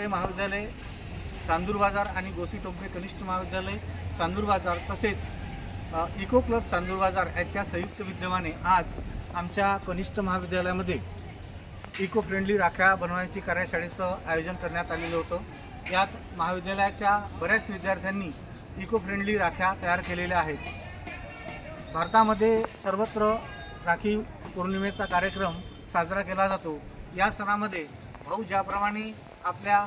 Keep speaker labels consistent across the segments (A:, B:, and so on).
A: टोपे महाविद्यालय चांदूर बाजार आणि गोसी टोपे कनिष्ठ महाविद्यालय चांदूर बाजार तसेच इको क्लब चांदूर बाजार यांच्या संयुक्त विद्यमाने आज आमच्या कनिष्ठ महाविद्यालयामध्ये इको फ्रेंडली राख्या बनवण्याची कार्यशाळेचं आयोजन करण्यात आलेलं होतं। यात महाविद्यालयाच्या बऱ्याच विद्यार्थ्यांनी इको फ्रेंडली राख्या तयार केलेल्या आहेत। भारतामध्ये सर्वत्र राखी पौर्णिमेचा कार्यक्रम साजरा केला जातो। या सणामध्ये भाऊ ज्याप्रमाणे आपल्या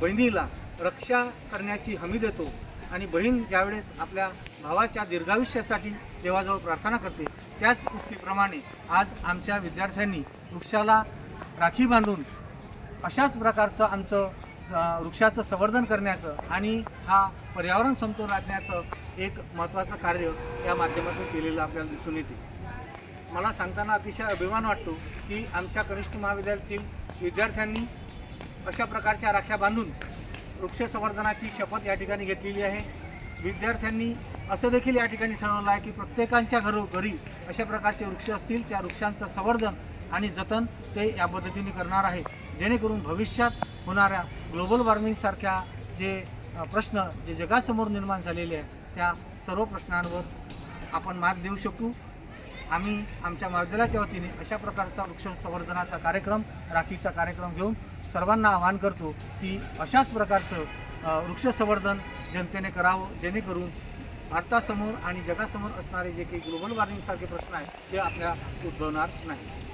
A: बहिणीला रक्षा करण्याची हमी देतो आणि बहीण ज्यावेळेस आपल्या भावाच्या दीर्घायुष्यासाठी देवाजवळ प्रार्थना करते, त्याच उक्तीप्रमाणे आज आमच्या विद्यार्थ्यांनी वृक्षाला राखी बांधून अशाच प्रकारचं आमचं वृक्षाचं संवर्धन करण्याचं आणि हा पर्यावरण समतोल राखण्याचं एक महत्त्वाचं कार्य या माध्यमातून केलेलं आपल्याला दिसून येते। मला सांगताना अतिशय अभिमान वाटतो की आमच्या कनिष्ठ महाविद्यालयातील विद्यार्थ्यांनी अशा प्रकारच्या राख्या बांधून वृक्ष संवर्धनाची शपथ या ठिकाणी घेतलेली आहे। विद्यार्थ्यांनी असं देखील या ठिकाणी ठरवलं आहे की प्रत्येकाच्या घरोघरी अशा प्रकारचे वृक्ष असतील, त्या वृक्षांचं संवर्धन आणि जतन ते या पद्धतीने करणार आहे, जेणेकरून भविष्यात होणाऱ्या ग्लोबल वॉर्मिंगसारख्या जे प्रश्न जे जगासमोर निर्माण झालेले आहेत त्या सर्व प्रश्नांवर आपण मात देऊ शकू। आम्ही आमच्या महाविद्यालयाच्या वतीने अशा प्रकारचा वृक्ष संवर्धनाचा कार्यक्रम, राखीचा कार्यक्रम घेऊन सर्वांना आवाहन करतो की अशाच प्रकारचं वृक्ष संवर्धन जनतेने करावं, जेणेकरून भारतासमोर आणि जगासमोर असणारे जे काही ग्लोबल वॉर्मिंगसारखे प्रश्न आहेत ते आपल्या उद्भवणार नाही।